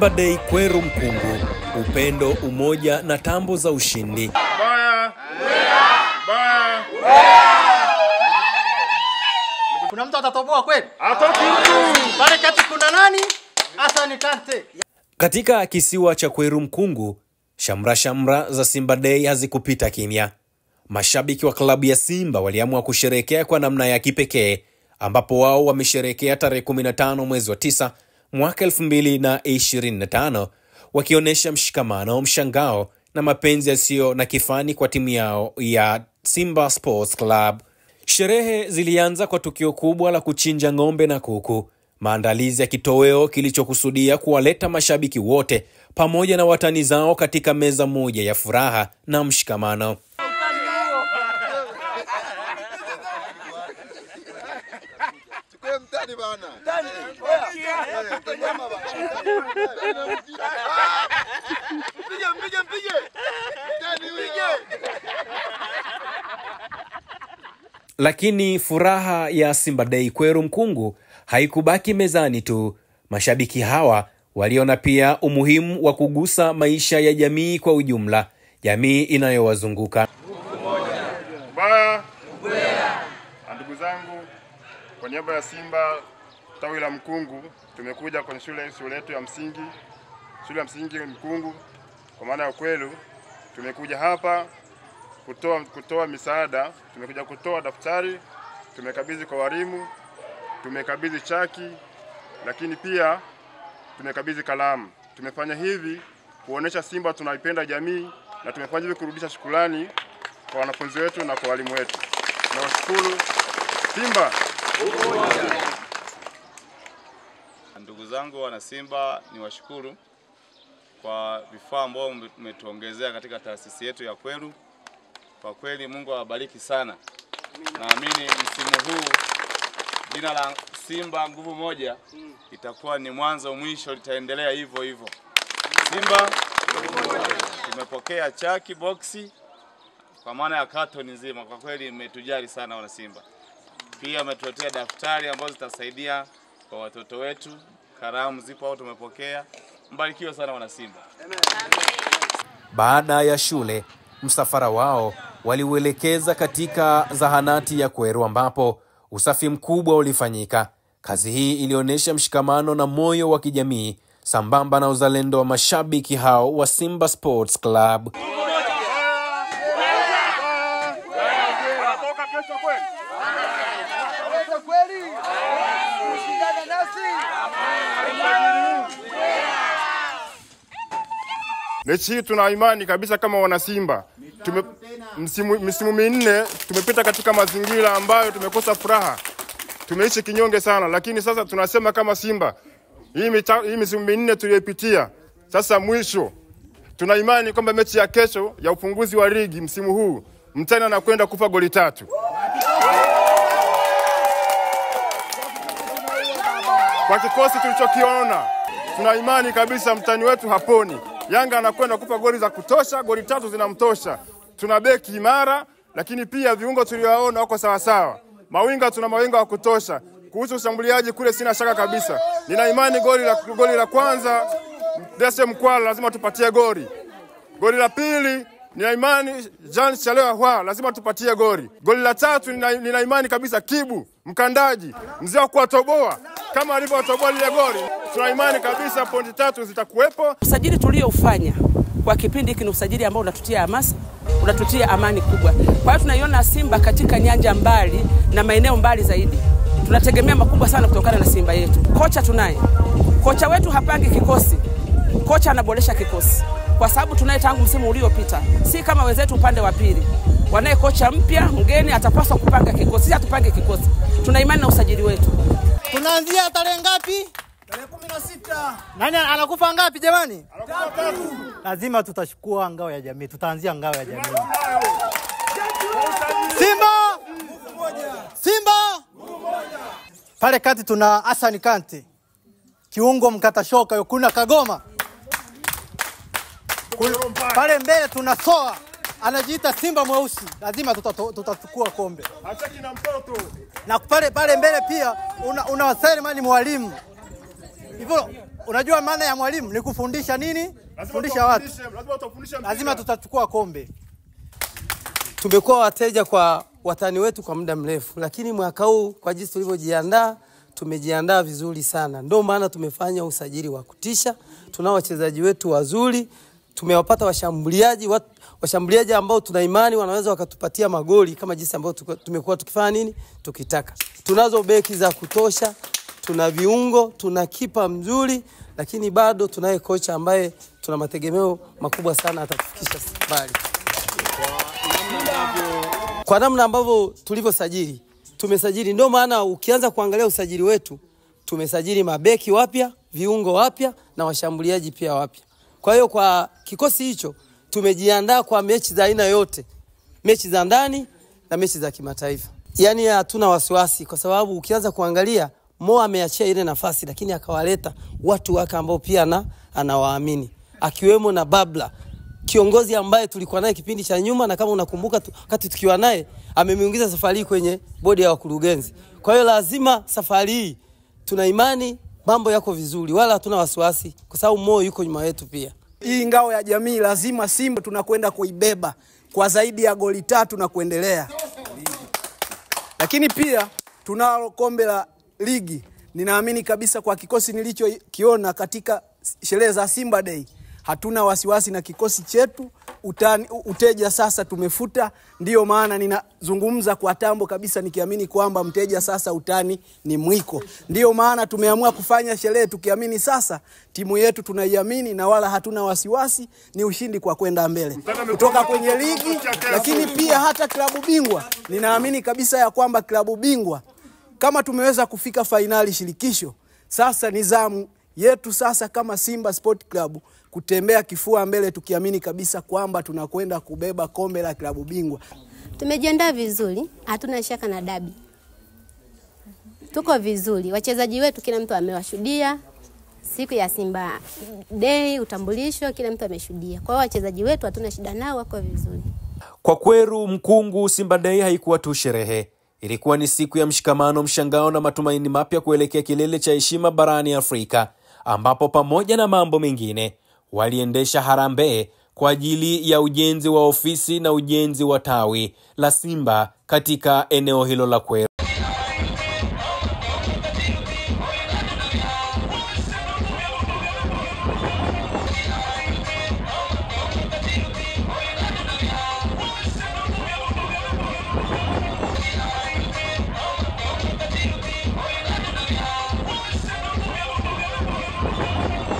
Simba Day Kweru Mkungu, upendo, umoja na tambo za ushindi. Baya! Baya! Kuna mtu atatoboa kweli? Atoki mtu! Pale kati kuna nani? Hassan Kante. Katika kisiwa cha Kweru Mkungu, shamra za Simba Day hazikupita kimya. Mashabiki wa klabu ya Simba waliamua kusherehekea kwa namna ya kipekee, ambapo wao wamesherehekea tarehe 15 mwezi wa 9 mwaka 2025, wakionyesha mshikamano, mshangao na mapenzi yasiyo na kifani kwa timu yao ya Simba Sports Club. Sherehe zilianza kwa tukio kubwa la kuchinja ng'ombe na kuku, maandalizi ya kitoweo kilichokusudia kuwaleta mashabiki wote pamoja na watani zao katika meza moja ya furaha na mshikamano. Lakini furaha ya Simba Day Kweru Mkungu haikubaki mezani tu. Mashabiki hawa waliona pia umuhimu wa kugusa maisha ya jamii kwa ujumla, jamii inayowazunguka. Baya! Ndugu zangu, kwa niaba ya Simba tawi la Mkungu, tumekuja kwenye shule yetu ya msingi Mkungu, kwa maana ya Kweru. Tumekuja hapa kutoa misaada, tumekuja kutoa daftari, tumekabidhi kwa walimu, tumekabidhi chaki, lakini pia tumekabidhi kalamu. Tumefanya hivi kuonesha Simba tunaipenda jamii, na tumefanya hivi kurudisha shukrani kwa wanafunzi wetu na kwa walimu wetu. Nawashukuru Simba. Ndugu zangu wana Simba, niwashukuru kwa vifaa ambavyo mmetuongezea katika taasisi yetu ya Kweru. Kwa kweli Mungu awabariki sana. Naamini msimu huu jina la Simba nguvu moja itakuwa ni mwanzo mwisho, litaendelea hivyo hivyo. Simba tumepokea chaki boxi kwa maana ya carton nzima. Kwa kweli mmetujali sana wana Simba. Pia umetuletea daftari ambazo zitasaidia kwa watoto wetu. Karamu zipo au tumepokea. Mbarikiwe sana wana Simba. Baada ya shule, msafara wao waliuelekeza katika zahanati ya Kweru, ambapo usafi mkubwa ulifanyika. Kazi hii ilionyesha mshikamano na moyo wa kijamii sambamba na uzalendo wa mashabiki hao wa Simba Sports Club. Mechi hii tuna imani kabisa kama wana Simba. Msimu minne tumepita katika mazingira ambayo tumekosa furaha. Tumeishi kinyonge sana, lakini sasa tunasema kama Simba, hii msimu minne tuliyopitia, sasa mwisho. Tuna imani kwamba mechi ya kesho ya ufunguzi wa ligi msimu huu, mtani anakwenda kufa goli 3. Kwa kikosi tulichokiona, tuna imani kabisa mtani wetu haponi. Yanga anakwenda kupa goli za kutosha, goli 3 zinamtosha. Tuna beki imara, lakini pia viungo tuliowaona wako sawa sawa. Tuna mawinga wa kutosha. Kuhusu ushambuliaji kule sina shaka kabisa. Nina imani goli la kwanza Dese Mkwala lazima tupatie goli. Goli la pili nina imani Jean Chalewa lazima tupatie goli. Goli la 3 nina imani kabisa Kibu Mkandaji mzee wa kuwatoboa kama alivyotoboa lile goli. Tuna imani kabisa pointi 3 zitakuwepo. Usajili tuliofanya kwa kipindi hiki ni usajili ambao unatutia hamasa, unatutia amani kubwa. Kwa hiyo tunaiona Simba katika nyanja mbali na maeneo mbali zaidi. Tunategemea makubwa sana kutokana na Simba yetu. Kocha tunaye. Kocha wetu hapangi kikosi. Kocha anaboresha kikosi. Kwa sababu tunaye tangu msimu uliopita. Si kama wenzetu upande wa pili. Wanaye kocha mpya, mgeni atapaswa kupanga kikosi. Sisi hatupange kikosi. Tuna imani na usajili wetu. Tunaanzia tarehe ngapi? Tarehe 16. Nani anakufa ngapi jamani? Anakufa 3. Lazima tutachukua ngao ya jamii. Tutaanzia ngao ya jamii. Simba! Simba! Pale kati tuna Hassan Kante. Kiungo mkata shoka Yokuna Kagoma. Pale mbele tuna Soa. Anajiita Simba mweusi. Lazima tutachukua kombe. Hataki na mtoto. Na pale mbele pia una Selemani mwalimu. Hivyo Unajua maana ya mwalimu ni kufundisha nini? Kufundisha watu. Lazima tutachukua kombe. Tumekuwa wateja kwa watani wetu kwa muda mrefu, lakini mwaka huu kwa jinsi tulivyojiandaa, tumejiandaa vizuri sana. Ndio maana tumefanya usajili wa kutisha. Tunao wachezaji wetu wazuri, tumewapata washambuliaji ambao tuna imani wanaweza wakatupatia magoli kama jinsi ambao tumekuwa tukifanya nini? Tukitaka. Tunazo beki za kutosha, tuna viungo, tuna kipa mzuri, lakini bado tunaye kocha ambaye tuna mategemeo makubwa sana atatufikisha mbali. Kwa namna ambavyo tulivyosajili, tumesajili, ndio maana ukianza kuangalia usajili wetu, tumesajili mabeki wapya, viungo wapya na washambuliaji pia wapya. Kwa hiyo kwa kikosi hicho tumejiandaa kwa mechi za aina yote, mechi za ndani na mechi za kimataifa. Yaani hatuna wasiwasi kwa sababu ukianza kuangalia Mo ameachia ile nafasi lakini akawaleta watu wake ambao pia anawaamini, akiwemo na Babla, kiongozi ambaye tulikuwa naye kipindi cha nyuma, na kama unakumbuka wakati tukiwa naye amemiingiza safari hii kwenye bodi ya wakurugenzi. Kwa hiyo lazima safari hii tuna imani mambo yako vizuri, wala hatuna wasiwasi kwa sababu Mo yuko nyuma yetu pia. Hii ngao ya jamii lazima Simba tunakwenda kuibeba kwa zaidi ya goli 3 na kuendelea. Lakini pia tunalo kombe la ligi. Ninaamini kabisa kwa kikosi nilichokiona katika sherehe za Simba Day, hatuna wasiwasi na kikosi chetu. Uteja sasa tumefuta, ndio maana ninazungumza kwa tambo kabisa nikiamini kwamba mteja sasa utani ni mwiko. Ndio maana tumeamua kufanya sherehe tukiamini sasa timu yetu tunaiamini na wala hatuna wasiwasi, ni ushindi kwa kwenda mbele. Kutoka kwenye ligi, lakini pia hata klabu bingwa. Ninaamini kabisa ya kwamba klabu bingwa kama tumeweza kufika fainali shirikisho, sasa nizamu yetu sasa kama Simba Sport Club kutembea kifua mbele tukiamini kabisa kwamba tunakwenda kubeba kombe la klabu bingwa. Tumejiandaa vizuri, hatuna shaka na dabi. Tuko vizuri, wachezaji wetu kila mtu amewashuhudia siku ya Simba Day, utambulisho kila mtu ameshuhudia. Kwa hiyo wachezaji wetu hatuna shida nao, wako vizuri. Kwa Kweru Mkungu, Simba Day haikuwa tu sherehe. Ilikuwa ni siku ya mshikamano, mshangao na matumaini mapya kuelekea kilele cha heshima barani Afrika, ambapo pamoja na mambo mengine waliendesha harambee kwa ajili ya ujenzi wa ofisi na ujenzi wa tawi la Simba katika eneo hilo la Kweru.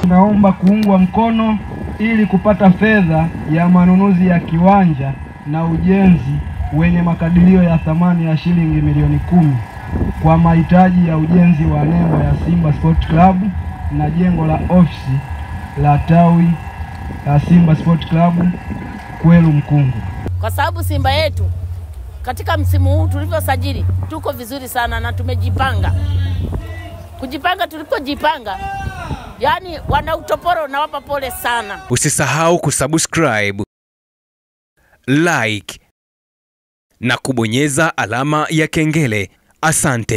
Naomba kuungwa mkono ili kupata fedha ya manunuzi ya kiwanja na ujenzi wenye makadirio ya thamani ya shilingi milioni 10 kwa mahitaji ya ujenzi wa nembo ya Simba Sport Club na jengo la ofisi la tawi la Simba Sport Club Kweru Mkungu. Kwa sababu Simba yetu katika msimu huu tulivyosajili tuko vizuri sana na tumejipanga. Kujipanga tulipojipanga, yani wana utoporo na wapa pole sana. Usisahau kusubscribe, like na kubonyeza alama ya kengele. Asante.